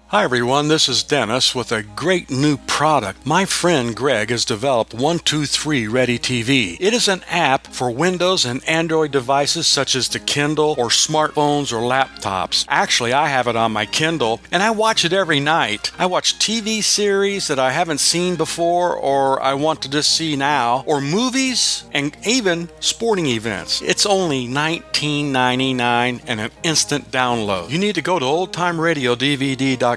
Hi everyone, this is Dennis with a great new product. My friend Greg has developed 123 Ready TV. It is an app for Windows and Android devices such as the Kindle or smartphones or laptops. Actually, I have it on my Kindle and I watch it every night. I watch TV series that I haven't seen before or I want to just see now, or movies and even sporting events. It's only $19.99 and an instant download. You need to go to oldtimeradiodvd.com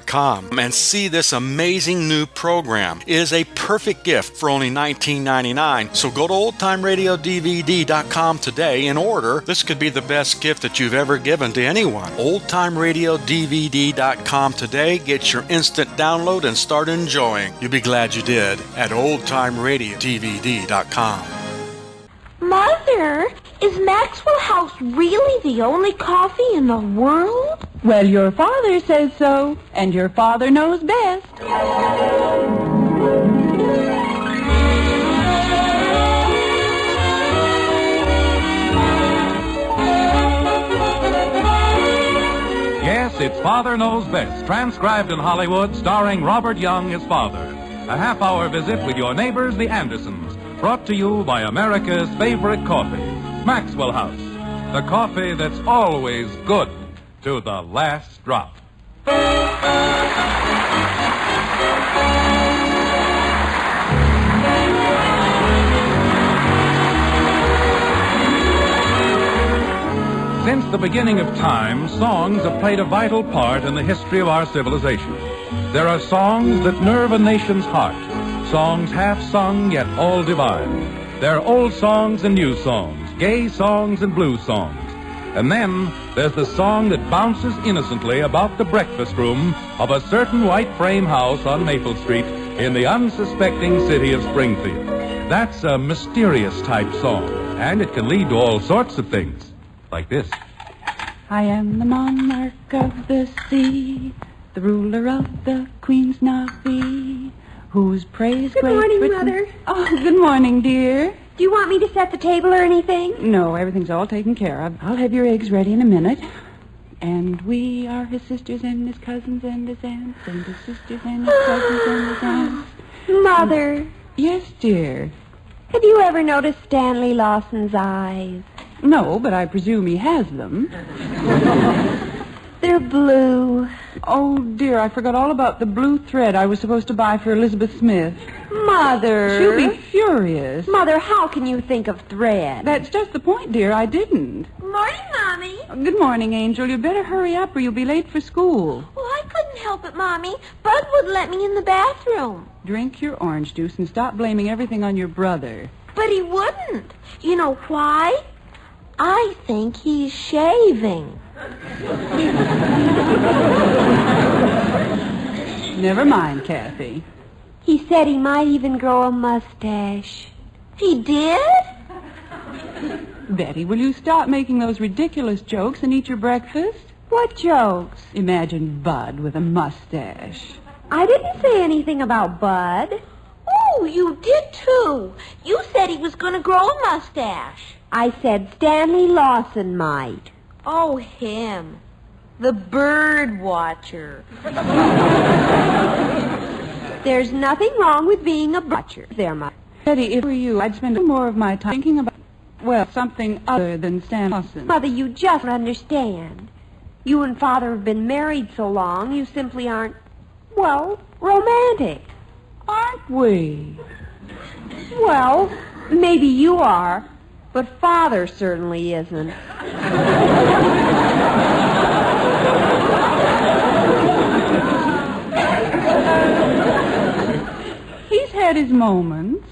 and see this amazing new program. It is a perfect gift for only $19.99. So go to oldtimeradiodvd.com today and order. This could be the best gift that you've ever given to anyone. oldtimeradiodvd.com today. Get your instant download and start enjoying. You'll be glad you did at oldtimeradiodvd.com. Mother, is Maxwell House really the only coffee in the world? Well, your father says so, and your father knows best. Yes, it's Father Knows Best, transcribed in Hollywood, starring Robert Young as father. A half-hour visit with your neighbors, the Andersons, brought to you by America's favorite coffee, Maxwell House. The coffee that's always good to the last drop. Since the beginning of time, songs have played a vital part in the history of our civilization. There are songs that nerve a nation's heart, songs half sung yet all divine. There are old songs and new songs, gay songs and blues songs. And then there's the song that bounces innocently about the breakfast room of a certain white frame house on Maple Street in the unsuspecting city of Springfield. That's a mysterious type song, and it can lead to all sorts of things, like this. I am the monarch of the sea, the ruler of the Queen's Navee, whose praise Good Great morning, Britain... Mother. Oh, good morning, dear. Do you want me to set the table or anything? No, everything's all taken care of. I'll have your eggs ready in a minute. And we are his sisters and his cousins and his aunts and his sisters and his cousins and his aunts. Mother, Yes, dear. have you ever noticed Stanley Lawson's eyes? No, but I presume he has them. They're blue. Oh, dear, I forgot all about the blue thread I was supposed to buy for Elizabeth Smith. Mother. She'll be furious. Mother, how can you think of thread? That's just the point, dear. I didn't. Morning, Mommy. Good morning, Angel. You better hurry up or you'll be late for school. Well, I couldn't help it, Mommy. Bud wouldn't let me in the bathroom. Drink your orange juice and stop blaming everything on your brother. But he wouldn't. You know why? I think he's shaving. Never mind, Kathy. He said he might even grow a mustache. He did? Betty, will you stop making those ridiculous jokes and eat your breakfast? What jokes? Imagine Bud with a mustache. I didn't say anything about Bud. Oh, you did too. You said he was going to grow a mustache. I said Stanley Lawson might. Oh, him. The bird watcher. There's nothing wrong with being a watcher. There, Mother. Betty, if it were you, I'd spend more of my time thinking about, well, something other than Stan Lawson. Mother, you just don't understand. You and Father have been married so long, you simply aren't, well, romantic. Aren't we? Well, maybe you are, but Father certainly isn't. He's had his moments.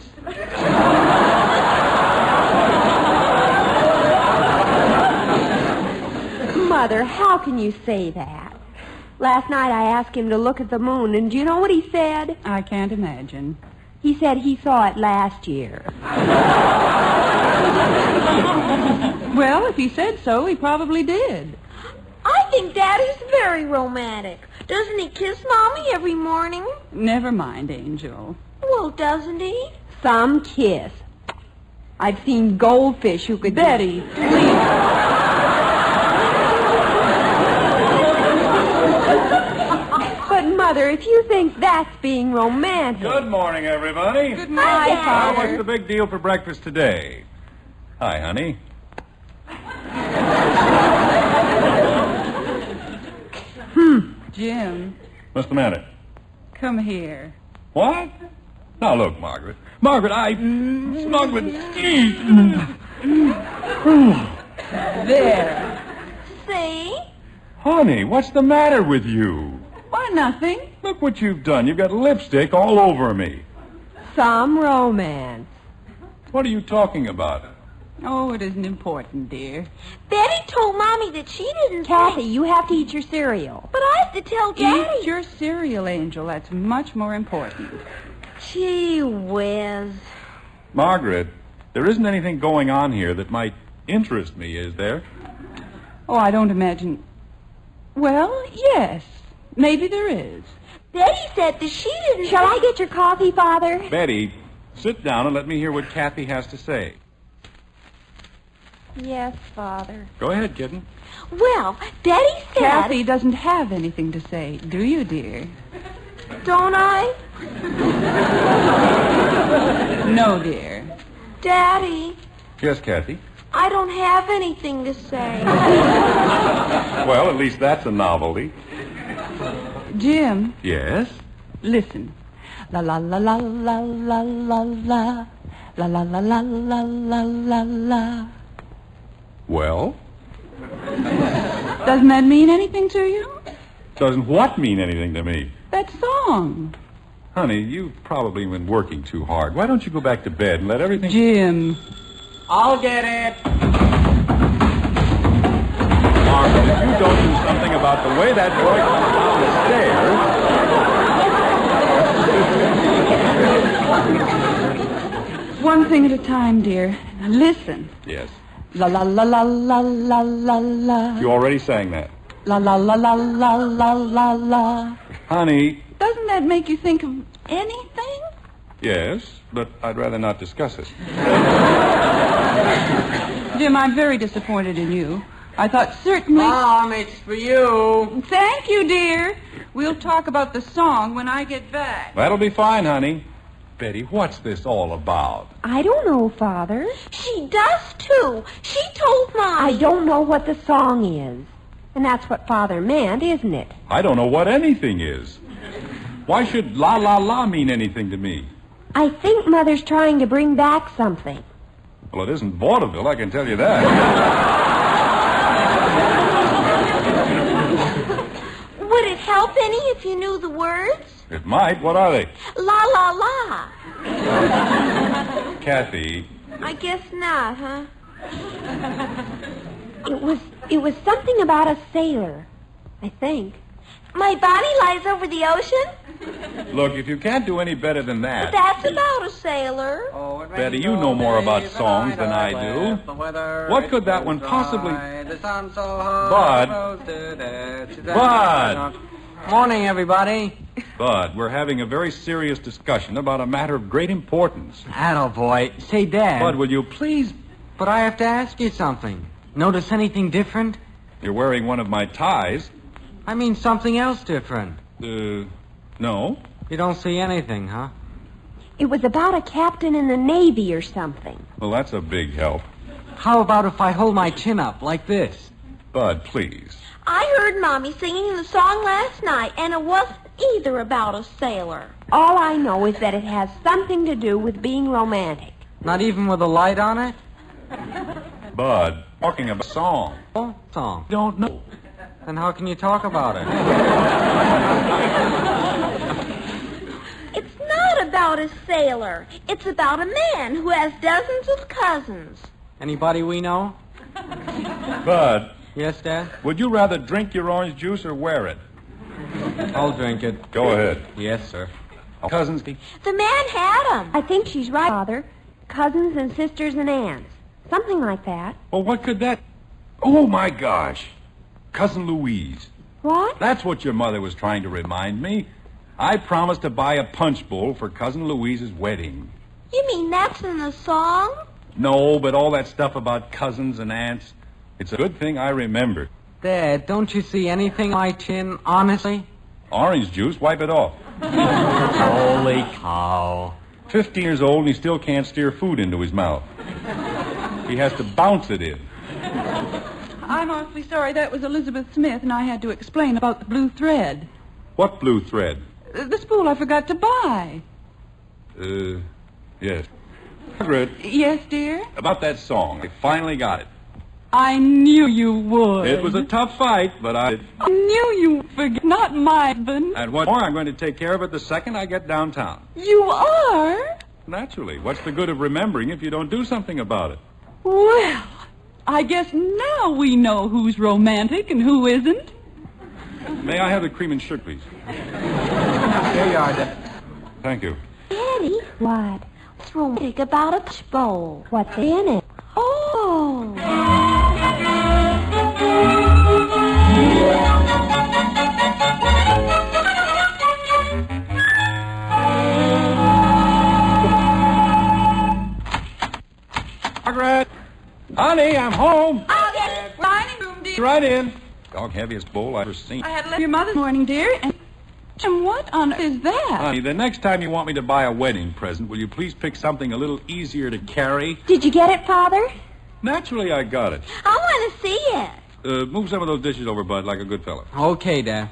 Mother, how can you say that? Last night I asked him to look at the moon, and do you know what he said? I can't imagine. He said he saw it last year. Well, if he said so, he probably did. I think Daddy's very romantic. Doesn't he kiss Mommy every morning? Never mind, Angel. Well, doesn't he? Some kiss. I've seen goldfish who could... Betty, please. But, Mother, if you think that's being romantic. Good morning, everybody. Good morning, morning, Father. What's the big deal for breakfast today? Hi, honey. Jim, What's the matter? come here. What? Now, look, Margaret. Margaret, Margaret. There. See? Honey, what's the matter with you? Why, nothing. Look what you've done. You've got lipstick all over me. Some romance. What are you talking about? Oh, it isn't important, dear. Betty told Mommy that she didn't Kathy, you have to eat your cereal. But I have to tell Daddy. Eat your cereal, Angel. That's much more important. Gee whiz. Margaret, there isn't anything going on here that might interest me, is there? Oh, I don't imagine... Well, yes. Maybe there is. Betty said that she didn't... Shall I get your coffee, Father? Betty, sit down and let me hear what Kathy has to say. Yes, Father. Go ahead, kitten. Well, Daddy said... Kathy doesn't have anything to say, do you, dear? Don't I? No, dear. Daddy, Yes, Kathy. I don't have anything to say. Well, at least that's a novelty. Jim, Yes? listen. La la la la la la la la. La la la la la la la la. Well? Doesn't that mean anything to you? Doesn't what mean anything to me? That song. Honey, you've probably been working too hard. Why don't you go back to bed and let everything... Jim. I'll get it. Margaret, if you don't do something about the way that boy comes down the stairs... One thing at a time, dear. Now listen. Yes. La la la la la la la la. You already sang that. La la la la la la la la. Honey, Doesn't that make you think of anything? yes, but I'd rather not discuss it. Jim, I'm very disappointed in you. I thought certainly... Mom, it's for you. Thank you, dear. We'll talk about the song when I get back. That'll be fine, honey. Betty, what's this all about? I don't know, Father. She does, too. She told Mommy. I don't know what the song is. And that's what Father meant, isn't it? I don't know what anything is. Why should la la la mean anything to me? I think Mother's trying to bring back something. Well, it isn't vaudeville, I can tell you that. Would it help any if you knew the words? It might. What are they? La la la. Kathy, I guess not, huh? It was something about a sailor, I think. My body lies over the ocean? look, if you can't do any better than But that... that's about a sailor. Oh, it Betty, rains you know all more day, about the songs night than I I do. left the weather, What it could that was one dry, possibly- The sun so hot. Bud. roasted it. Bud. Morning, everybody. Bud, we're having a very serious discussion about a matter of great importance. Attaboy. Say, Dad. Bud, will you please... But I have to ask you something. Notice anything different? You're wearing one of my ties. I mean something else different. No. You don't see anything, huh? It was about a captain in the Navy or something. Well, that's a big help. How about if I hold my chin up like this? Bud, please. I heard Mommy singing the song last night, and it wasn't either about a sailor. All I know is that it has something to do with being romantic. Not even with a light on it? Bud, talking about song. Oh, song. Don't know. Then how can you talk about it? It's not about a sailor. It's about a man who has dozens of cousins. Anybody we know? Bud, Yes, Dad? would you rather drink your orange juice or wear it? I'll drink it. Go ahead. Yes, sir. Cousins, The man had 'em. I think she's right, Father. Cousins and sisters and aunts. Something like that. well, what could that... Oh, my gosh. Cousin Louise. What? That's what your mother was trying to remind me. I promised to buy a punch bowl for Cousin Louise's wedding. You mean that's in the song? No, but all that stuff about cousins and aunts, it's a good thing I remembered. Dad, don't you see anything on my chin, honestly? Orange juice, wipe it off. Holy cow. 15 years old and he still can't steer food into his mouth. He has to bounce it in. I'm awfully sorry. That was Elizabeth Smith, and I had to explain about the blue thread. What blue thread? The spool I forgot to buy. Yes. Margaret, Yes, dear? about that song. I finally got it. I knew you would. It was a tough fight, but I did. I knew you would forget. Not my husband. And what more, I'm going to take care of it the second I get downtown. You are? Naturally. What's the good of remembering if you don't do something about it? Well, I guess now we know who's romantic and who isn't. May I have the cream and sugar, please? There you are, Dad. Thank you. Daddy, what? What's romantic about a punch bowl? What's in it? Oh. Margaret! Honey, I'm home! I'll get dining room, dear. Right in. Dog heaviest bowl I've ever seen. I had left your mother this morning, dear, and what on earth is that? Honey, the next time you want me to buy a wedding present, will you please pick something a little easier to carry? Did you get it, Father? Naturally, I got it. I want to see it. Move some of those dishes over, Bud, like a good fellow. Okay, Dad.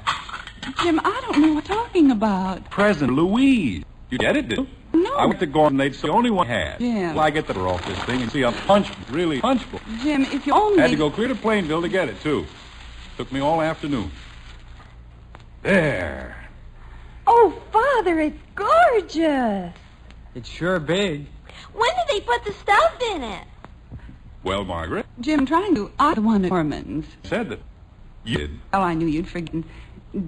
Jim, I don't know what you're talking about. Present Louise. You get it, did you? No. I went to Gordon. They're the only one I had. Yeah. Well, I get the door off this thing and see a punch bowl. Jim, if you only... Had to go clear to Plainville to get it, too. Took me all afternoon. There. Oh, Father, it's gorgeous. It's sure big. When did they put the stuff in it? Well, Margaret Jim, trying to... I wanted Norman's. said that you did. Oh, I knew you'd forget.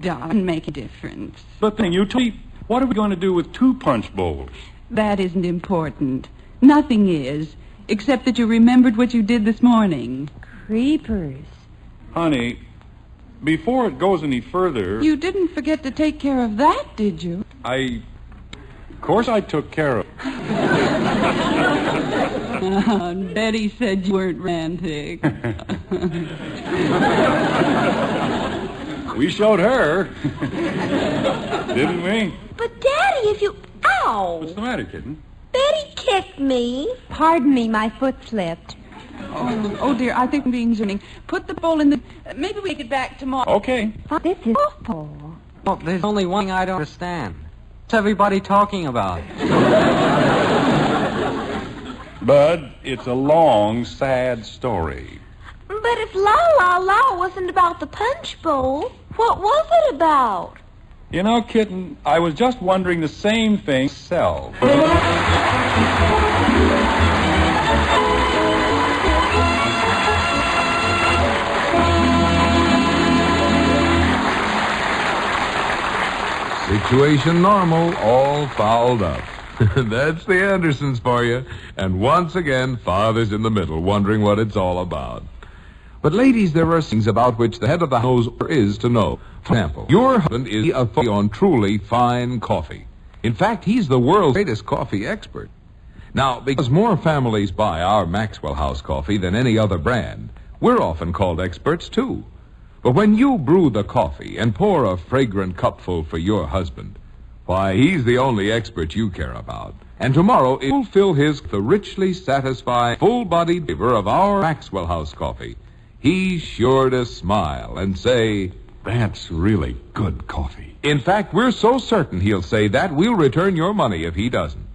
Doesn't make a difference. But then you told me, what are we going to do with 2 punch bowls? That isn't important. Nothing is, except that you remembered what you did this morning. Creepers. Honey, before it goes any further, You didn't forget to take care of that, did you? Of course I took care of Betty said you weren't romantic. We showed her. Didn't we? But, Daddy, if you... Ow! What's the matter, kitten? Betty kicked me. Pardon me, my foot slipped. Oh, dear, I think I'm being zooming. Put the bowl in the... Maybe we get back tomorrow. Okay. This is awful. Well, there's only one thing I don't understand. What's everybody talking about? Bud, it's a long, sad story. But if La La La wasn't about the punch bowl, what was it about? You know, kitten, I was just wondering the same thing myself. Situation normal, all fouled up. That's the Andersons for you. And once again, Father's in the middle, wondering what it's all about. But ladies, there are things about which the head of the house is to know. For example, your husband is a authority on truly fine coffee. In fact, he's the world's greatest coffee expert. Now, because more families buy our Maxwell House coffee than any other brand, we're often called experts, too. But when you brew the coffee and pour a fragrant cupful for your husband, why, he's the only expert you care about. And tomorrow, it will fill the richly satisfying, full-bodied flavor of our Maxwell House coffee. He's sure to smile and say, That's really good coffee. in fact, we're so certain he'll say that, we'll return your money if he doesn't.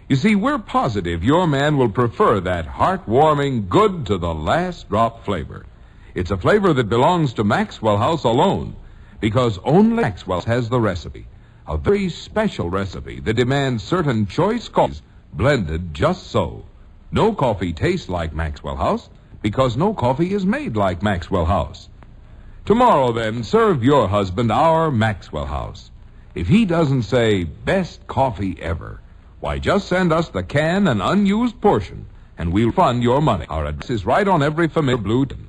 You see, we're positive your man will prefer that heartwarming, good to the last drop flavor. It's a flavor that belongs to Maxwell House alone, because only Maxwell has the recipe. A very special recipe that demands certain choice coffees blended just so. No coffee tastes like Maxwell House, because no coffee is made like Maxwell House. Tomorrow, then, serve your husband our Maxwell House. If he doesn't say, best coffee ever, why, just send us the can and unused portion, and we'll fund your money. Our address is right on every familiar blue tin.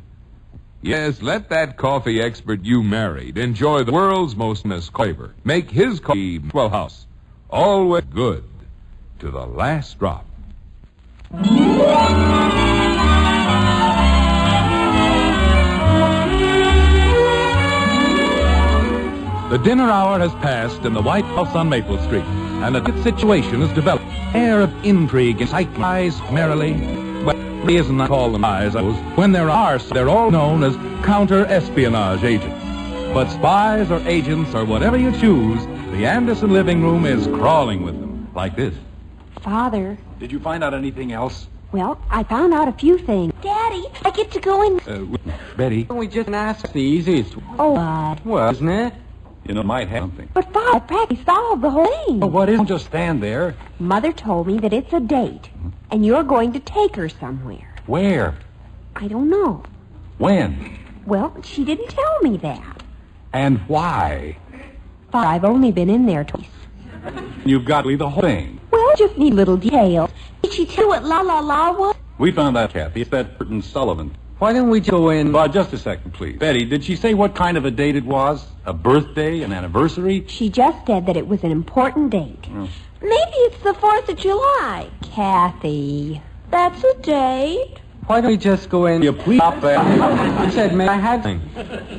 Yes, let that coffee expert you married enjoy the world's most famous flavor. Make his coffee Maxwell House always good to the last drop. The dinner hour has passed in the White House on Maple Street, and a good situation has developed. Air of intrigue and sight eyes merrily. Well, it isn't not call them eyes. When there are, they're all known as counter-espionage agents. But spies or agents or whatever you choose, the Anderson living room is crawling with them. Like this. Father, Did you find out anything else? well, I found out a few things. Daddy, I get to go in. Betty, We just asked the easiest. Oh, Bud. Well, isn't it? you know, might have something. But Father, I practically solved the whole thing. Oh, what is? Don't just stand there. Mother told me that it's a date, and you're going to take her somewhere. Where? I don't know. When? Well, she didn't tell me that. And why? I've only been in there twice. You've got to leave the whole thing. Well, just need little details. Did she tell you what La La La was? We found out, Kathy. It's that Burton Sullivan. Why don't we go in? But just a second, please. Betty, did she say what kind of a date it was? A birthday? An anniversary? She just said that it was an important date. Maybe it's the 4th of July. Kathy. That's a date. Why don't we just go in? You please stop that. You said, may I have thing?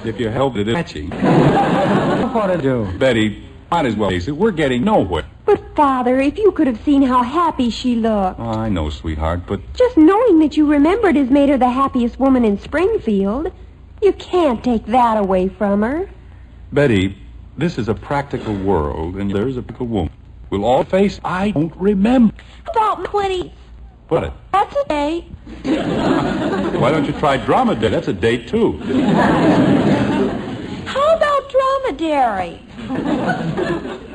If you help it, it's itchy. What to do? Betty, might as well face it. We're getting nowhere. But, Father, if you could have seen how happy she looked. Oh, I know, sweetheart, but Just knowing that you remembered has made her the happiest woman in Springfield. You can't take that away from her. Betty, this is a practical world, and there's a practical woman. We'll all face, I don't remember. About 20. What it? That's a date. Why don't you try dromedary? That's a date, too. How about dromedary?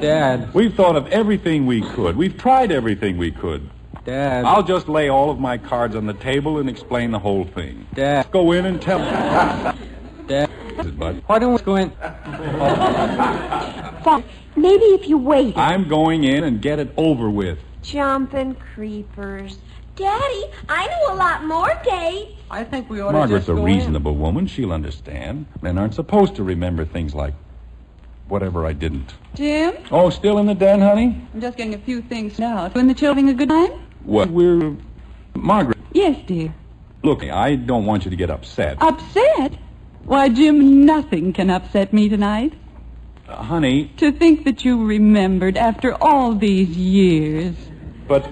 Dad. We've thought of everything we could. We've tried everything we could. Dad. I'll just lay all of my cards on the table and explain the whole thing. Dad. Go in and tell Dad. Bud. Why don't we go in? Father, maybe if you waited. I'm going in and get it over with. Jumping creepers. Daddy, I know a lot more dates. I think we ought to Margaret's just a go reasonable woman. She'll understand. Men aren't supposed to remember things like whatever I didn't. Jim, Oh, still in the den, honey? I'm just getting a few things out. You and the children having a good time? What? We're... Margaret, Yes, dear. look, I don't want you to get upset. Upset? Why, Jim, nothing can upset me tonight. Honey, To think that you remembered after all these years. but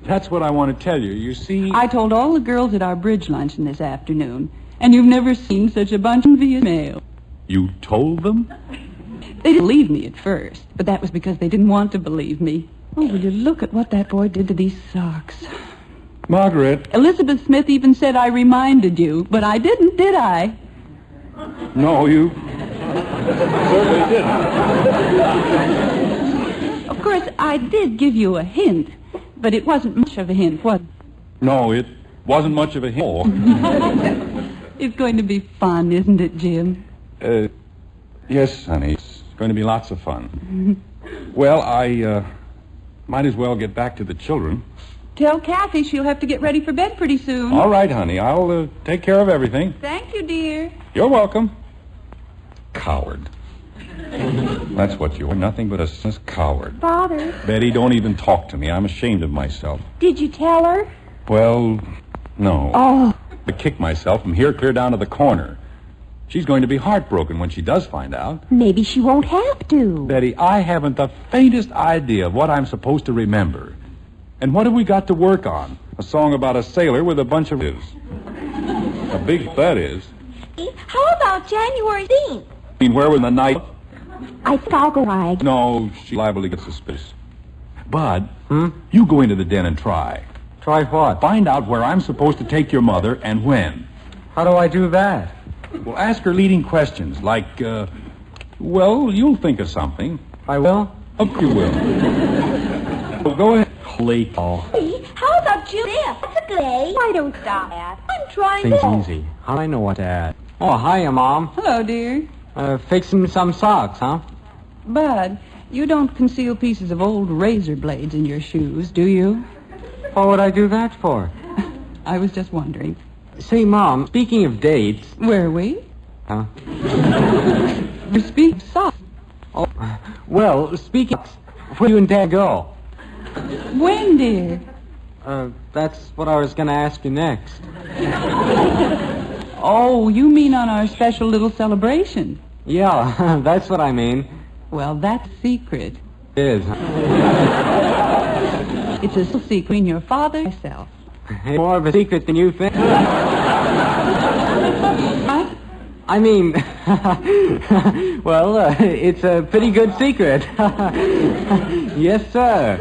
that's what I want to tell you. You see... I told all the girls at our bridge luncheon this afternoon, and you've never seen such a bunch of via mail. You told them? They didn't believe me at first, but that was because they didn't want to believe me. Oh, will you look at what that boy did to these socks? Margaret. Elizabeth Smith even said I reminded you, but I didn't, did I? No, you certainly didn't. Of course, I did give you a hint, but it wasn't much of a hint, was it? No, it wasn't much of a hint. It's going to be fun, isn't it, Jim? Yes, honey. It's going to be lots of fun. Well, I might as well get back to the children. Tell Kathy she'll have to get ready for bed pretty soon. All right, honey. I'll take care of everything. Thank you, dear. You're welcome. Coward. That's what you are. Nothing but a senseless coward. Father, Betty, don't even talk to me. I'm ashamed of myself. did you tell her? Well, no. Oh, I kick myself from here clear down to the corner. She's going to be heartbroken when she does find out. maybe she won't have to. Betty, I haven't the faintest idea of what I'm supposed to remember. And what have we got to work on? A song about a sailor with a bunch of is. A big that is. How about January 15th? I mean, where was the night? I think I'll go ride. No, she's liable to get suspicious. Bud, you go into the den and try. Try what? Find out where I'm supposed to take your mother and when. How do I do that? Well, ask her leading questions like, well, you'll think of something. I will? Oh, you will. Well, go ahead. Late. How about June 5th? That's a good day. Why don't stop that? I'm trying Things to... easy. How do I know what to add? Oh, hiya, Mom. Hello, dear. Fixing some socks, huh? Bud, you don't conceal pieces of old razor blades in your shoes, do you? What would I do that for? I was just wondering. Say, Mom, speaking of dates... Were we? Huh? You speak soft. Oh, well, speaking of... Where do you and Dad go? When, dear? That's what I was going to ask you next. Oh, you mean on our special little celebration? Yeah, that's what I mean. Well, that's secret. It is. It's a secret between your father and myself. More of a secret than you think. What? I mean, well, it's a pretty good secret. Yes, sir.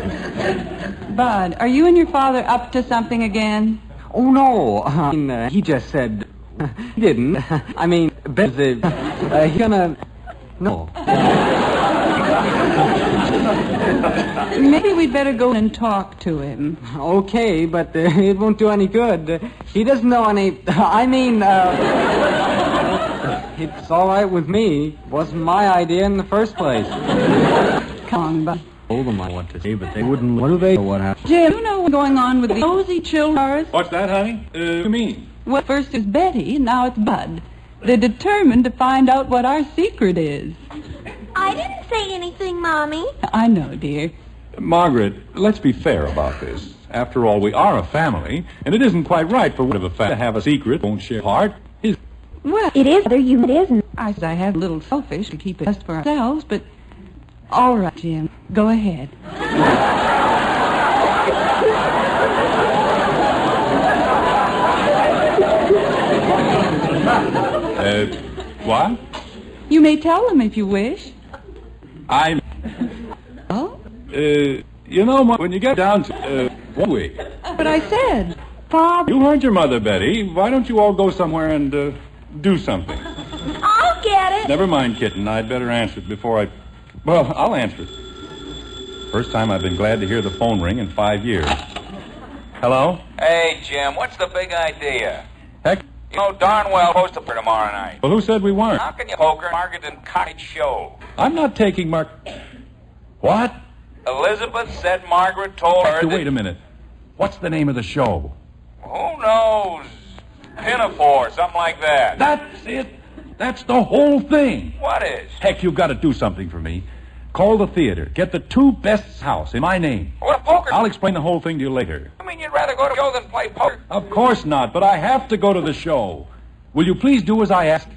Bud, are you and your father up to something again? Oh, no. He just said... He didn't. I mean, he's gonna... No. Maybe we'd better go and talk to him. Okay, but it won't do any good. He doesn't know any... I mean, it's all right with me. It wasn't my idea in the first place. Come on, Bud. Told them I want to say, but they wouldn't... What do they know what happened? Jim, you know what's going on with the nosy children? What's that, honey? What do you mean? Well, first is Betty, and now it's Bud. They're determined to find out what our secret is. I didn't say anything, Mommy. I know, dear. Margaret, let's be fair about this. After all, we are a family, and it isn't quite right for one of a family to have a secret, won't share heart. Well, It is, Mother, it isn't. I have a little selfish to keep it just for ourselves, but... All right, Jim, go ahead. What? You may tell them if you wish. Oh? You know, when you get down to, one week. But I said, Father... You heard your mother, Betty. Why don't you all go somewhere and, do something? I'll get it. Never mind, kitten. I'd better answer it before I... Well, I'll answer it. First time I've been glad to hear the phone ring in 5 years. Hello? Hey, Jim, what's the big idea? Heck, You know darn well supposed to play tomorrow night. well, who said we weren't? How can you poker Margaret and Cottage show? I'm not taking Mark... What? Elizabeth said Margaret told her that... Wait a minute. What's the name of the show? Who knows? Pinafore, something like that. That's it. That's the whole thing. What is? Heck, you've got to do something for me. Call the theater. Get the 2 best house in my name. What, poker? I'll explain the whole thing to you later. I mean, you'd rather go to a show than play poker? Of course not, but I have to go to the show. Will you please do as I ask?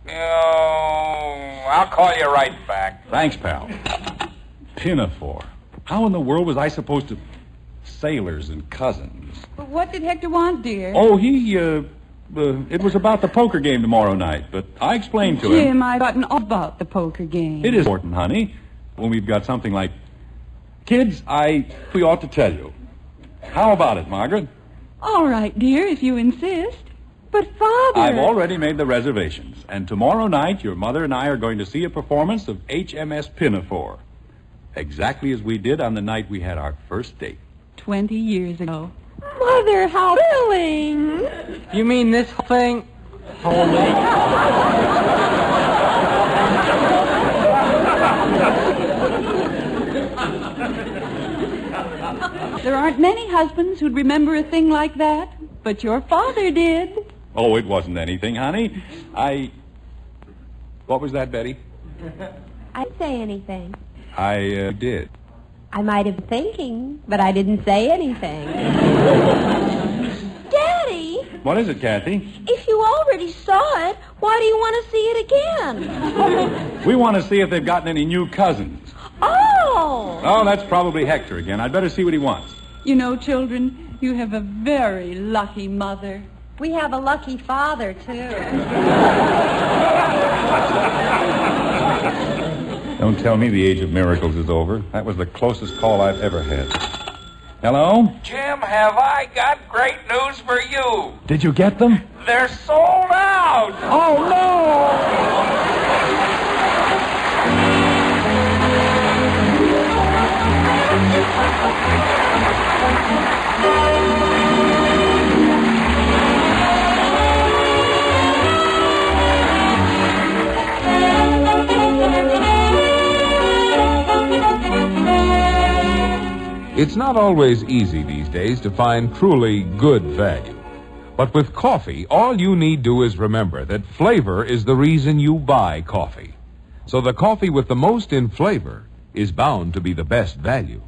I'll call you right back. Thanks, pal. Pinafore. How in the world was I supposed to... Sailors and cousins. But what did Hector want, dear? Oh, it was about the poker game tomorrow night, but I explained to him. Jim, I've forgotten all about the poker game. It is important, honey. When we've got something like... Kids, we ought to tell you. How about it, Margaret? All right, dear, if you insist. But, Father... I've already made the reservations, and tomorrow night your mother and I are going to see a performance of HMS Pinafore. Exactly as we did on the night we had our first date. 20 years ago. Mother, how thrilling! You mean this whole thing? There aren't many husbands who'd remember a thing like that, but your father did. Oh, it wasn't anything, honey. What was that, Betty? I didn't say anything. I did. I might have been thinking, but I didn't say anything. Daddy, What is it, Kathy? if you already saw it, why do you want to see it again? We want to see if they've gotten any new cousins. Oh! Oh, that's probably Hector again. I'd better see what he wants. You know, children, you have a very lucky mother. We have a lucky father, too. Don't tell me the age of miracles is over. That was the closest call I've ever had. Hello? Jim, have I got great news for you? Did you get them? They're sold out! Oh, no! It's not always easy these days to find truly good value. But with coffee, all you need do is remember that flavor is the reason you buy coffee. So the coffee with the most in flavor is bound to be the best value.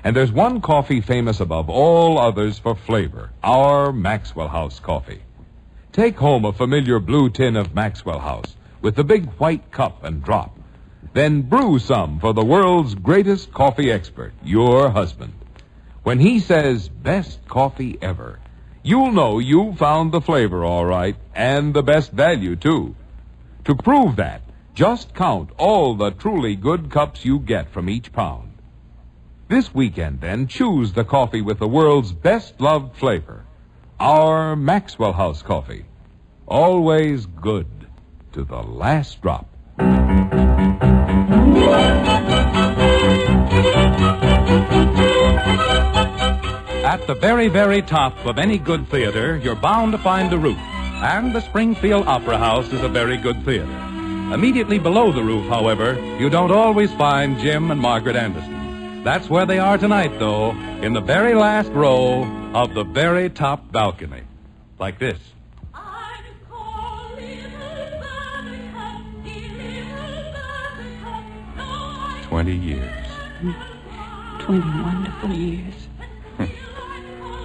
And there's one coffee famous above all others for flavor, our Maxwell House coffee. Take home a familiar blue tin of Maxwell House with the big white cup and drop. then brew some for the world's greatest coffee expert, your husband. When he says best coffee ever, you'll know you found the flavor all right, and the best value, too. To prove that, just count all the truly good cups you get from each pound. This weekend, then, choose the coffee with the world's best-loved flavor, our Maxwell House coffee. Always good to the last drop. At the very, very top of any good theater, you're bound to find the roof. And the Springfield Opera House is a very good theater. Immediately below the roof, however, you don't always find Jim and Margaret Anderson. That's where they are tonight, though, in the very last row of the very top balcony. Like this. 20 years. 20 wonderful years.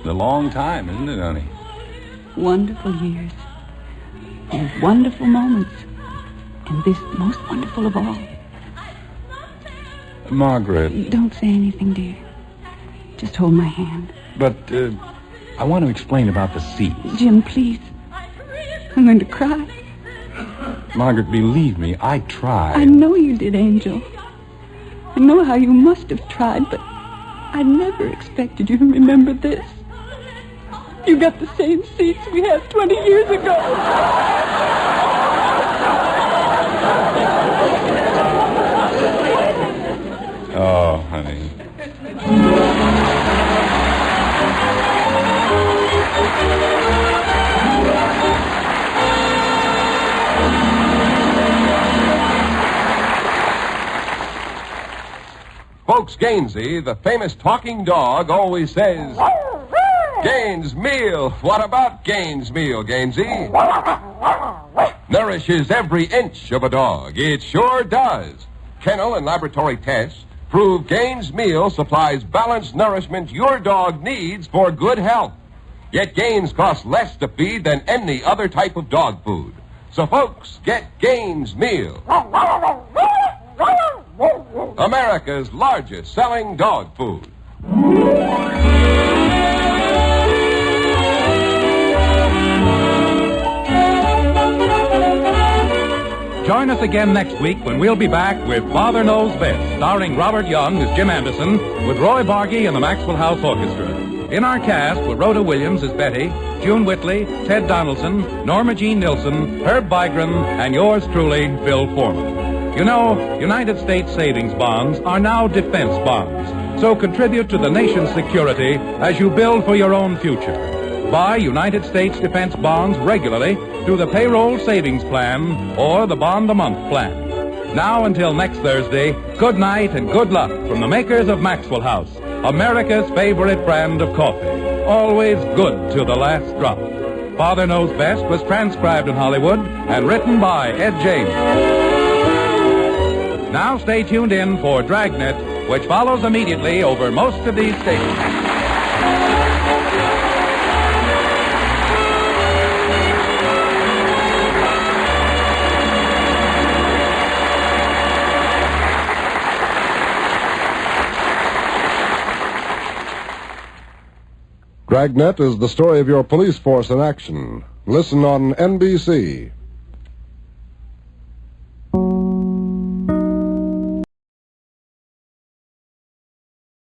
A long time, isn't it, honey? Wonderful years. And wonderful moments. And this most wonderful of all. Margaret. Don't say anything, dear. Just hold my hand. But, I want to explain about the seats. Jim, please. I'm going to cry. Margaret, believe me, I tried. I know you did, Angel. I know how you must have tried, but I never expected you to remember this. You got the same seats we had 20 years ago. Oh, honey. Folks, Gainsey, the famous talking dog, always says, Gaines Meal. What about Gaines Meal, Gainsey? Nourishes every inch of a dog. It sure does. Kennel and laboratory tests prove Gaines Meal supplies balanced nourishment your dog needs for good health. Yet Gaines costs less to feed than any other type of dog food. So, folks, get Gaines Meal. America's largest selling dog food. Join us again next week when we'll be back with Father Knows Best, starring Robert Young as Jim Anderson, with Roy Bargy and the Maxwell House Orchestra. In our cast were Rhoda Williams as Betty, June Whitley, Ted Donaldson, Norma Jean Nilsson, Herb Bygren, and yours truly, Phil Foreman. You know, United States savings bonds are now defense bonds, so contribute to the nation's security as you build for your own future. Buy United States defense bonds regularly through the payroll savings plan or the bond-a-month plan. Now until next Thursday, good night and good luck from the makers of Maxwell House, America's favorite brand of coffee. Always good to the last drop. Father Knows Best was transcribed in Hollywood and written by Ed James. Now stay tuned in for Dragnet, which follows immediately over most of these stations. Dragnet is the story of your police force in action. Listen on NBC.